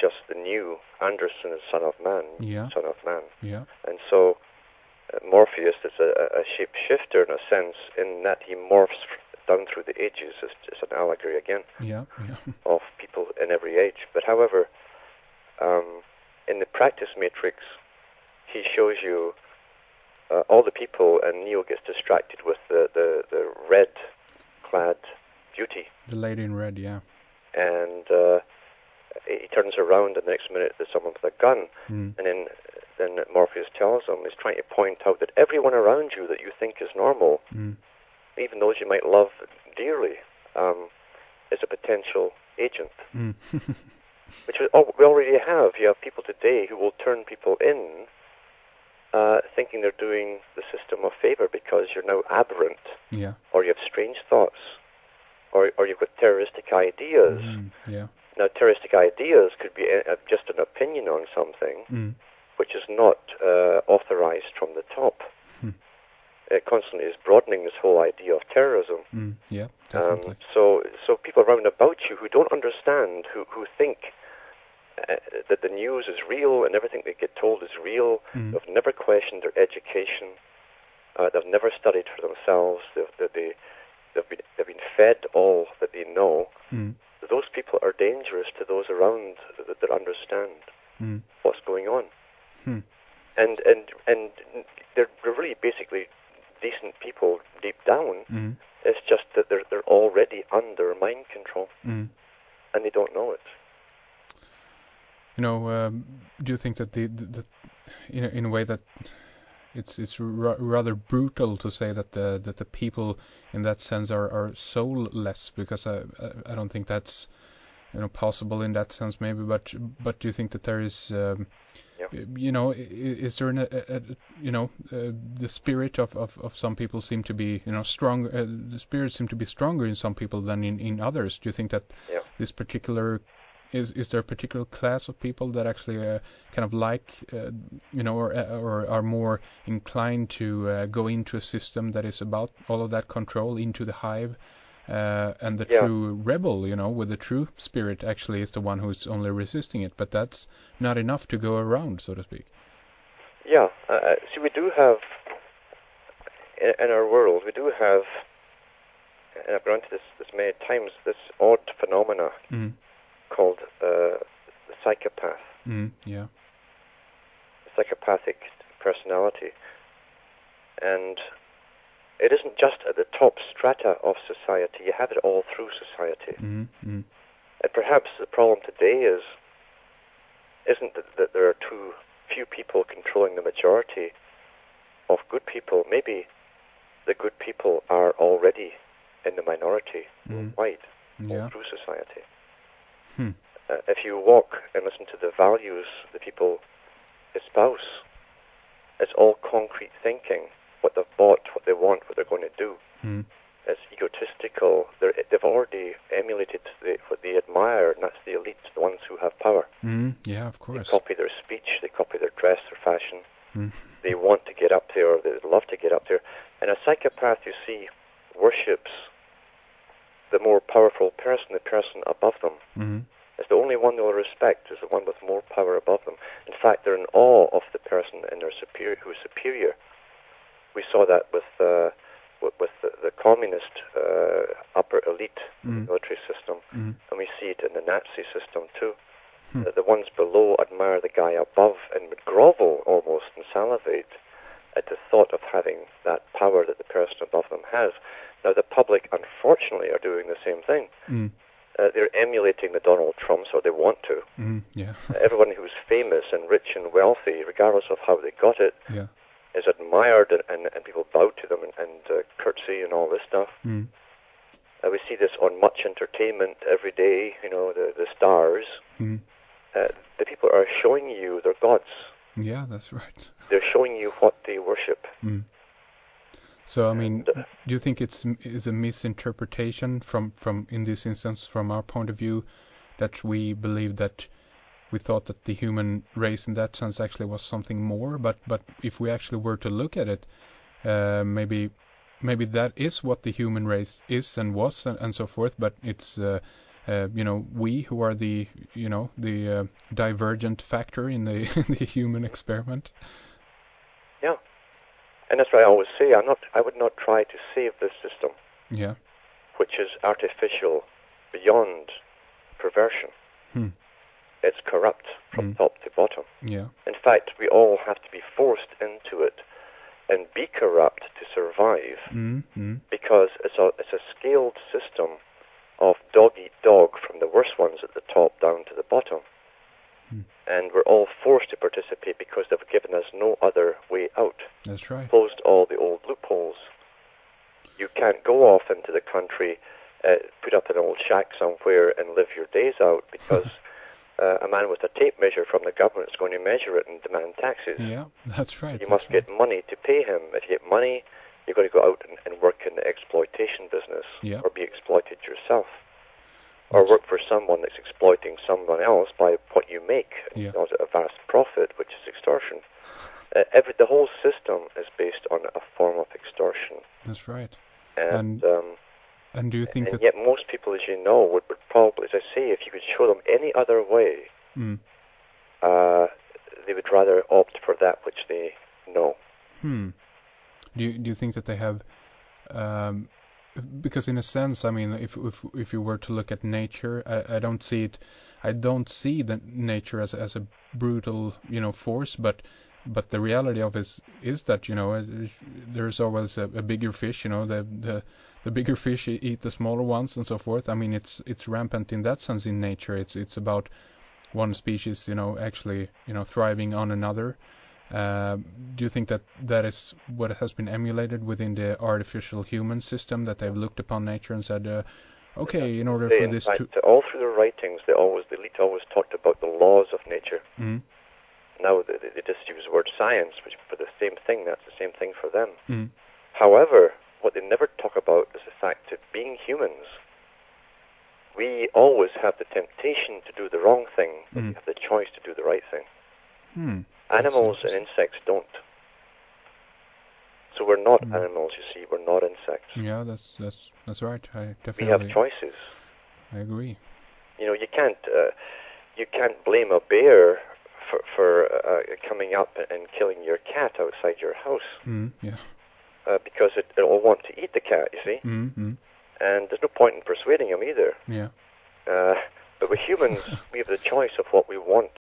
just the new Anderson is son of man, Yeah. son of man. Yeah. And so Morpheus is a shapeshifter in a sense, in that he morphs down through the ages. It's an allegory again Yeah. Yeah. of people in every age. But however, in the practice matrix, he shows you all the people, and Neo gets distracted with the red-clad beauty. The lady in red. Yeah. And he turns around, and the next minute there's someone with a gun. And then Morpheus tells him, he's trying to point out that everyone around you that you think is normal, even those you might love dearly, is a potential agent. Which we already have. You have people today who will turn people in, thinking they're doing the system a favor because you're now aberrant, or you have strange thoughts, or you've got terroristic ideas. Now, terroristic ideas could be just an opinion on something, which is not authorized from the top. It constantly is broadening this whole idea of terrorism. Definitely. So people around about you who don't understand, who think that the news is real and everything they get told is real, they've never questioned their education, they've never studied for themselves, they've been fed all that they know. Those people are dangerous to those around that understand what's going on. And they're really basically decent people deep down. It's just that they're already under mind control, and they don't know it. Do you think that the in a way that it's rather brutal to say that the people in that sense are soulless, because I don't think that's possible in that sense, maybe, but do you think that there is is there the spirit of some people seem to be strong, the spirit seem to be stronger in some people than in others? Do you think that this particular is there a particular class of people that actually kind of like or are more inclined to go into a system that is about all of that control, into the hive, and the true rebel, with the true spirit actually is the one who's only resisting it, but that's not enough to go around, so to speak? See, we do have in our world, we do have, and I've gone into this many times, this odd phenomena called the psychopath. The psychopathic personality. And it isn't just at the top strata of society. You have it all through society. And perhaps the problem today isn't that there are too few people controlling the majority of good people. Maybe the good people are already in the minority worldwide, all through society. If you walk and listen to the values that people espouse, it's all concrete thinking, what they've bought, what they want, what they're going to do. It's egotistical. They've already emulated what they admire, and that's the elite, the ones who have power. Of course. They copy their speech, they copy their dress, their fashion. They want to get up there, or they love to get up there. And a psychopath, you see, worships the more powerful person, the person above them. It's the only one they'll respect, is the one with more power above them. In fact, they're in awe of the person in their who is superior. We saw that with the communist upper elite military system, and we see it in the Nazi system too. The ones below admire the guy above and would grovel almost and salivate at the thought of having that power that the person above them has. Now, the public, unfortunately, are doing the same thing. They're emulating the Donald Trumps, or they want to. Everyone who's famous and rich and wealthy, regardless of how they got it, is admired, and people bow to them and curtsy and all this stuff. We see this on Much Entertainment every day, the stars. The people are showing you their gods. Yeah, that's right. They're showing you what they worship. So, I mean, do you think it's a misinterpretation from in this instance, from our point of view, that we believe that we thought that the human race in that sense actually was something more? But if we actually were to look at it, maybe that is what the human race is and was and so forth. But it's we who are the divergent factor in the the human experiment. Yeah, and that's what I always say. I would not try to save this system. Yeah. Which is artificial beyond perversion. It's corrupt from top to bottom. Yeah. In fact, we all have to be forced into it and be corrupt to survive, because it's a scaled system of dog eat dog, from the worst ones at the top down to the bottom. And we're all forced to participate because they've given us no other way out. That's right. Closed all the old loopholes. You can't go off into the country, put up an old shack somewhere and live your days out, because a man with a tape measure from the government is going to measure it and demand taxes. Yeah, that's right. You must get money to pay him. If you get money, you've got to go out and work in the exploitation business, or be exploited yourself, or work for someone that's exploiting someone else by what you make, at a vast profit, which is extortion. The whole system is based on a form of extortion. That's right. And do you think and yet most people, as you know, would probably, as I say, if you could show them any other way, they would rather opt for that which they know. Do you think that they have? Because in a sense, I mean, if you were to look at nature, I don't see it. I don't see the nature as a brutal, force, but the reality of it is that there's always a bigger fish. The bigger fish eat the smaller ones and so forth. I mean, it's rampant in that sense in nature. It's about one species, actually, thriving on another. Do you think that is what has been emulated within the artificial human system, that they've looked upon nature and said, okay, in order for this to... all through their writings, the elite always talked about the laws of nature. Now they just use the word science, which for the same thing, that's the same thing for them. However, what they never talk about is the fact that being humans, we always have the temptation to do the wrong thing, but we have the choice to do the right thing. Animals and insects don't. So we're not animals, you see, we're not insects. Yeah, that's right. I definitely... We have choices. I agree. You can't blame a bear for coming up and killing your cat outside your house. Because it'll want to eat the cat, you see. And there's no point in persuading him either. Yeah. But with humans, we have the choice of what we want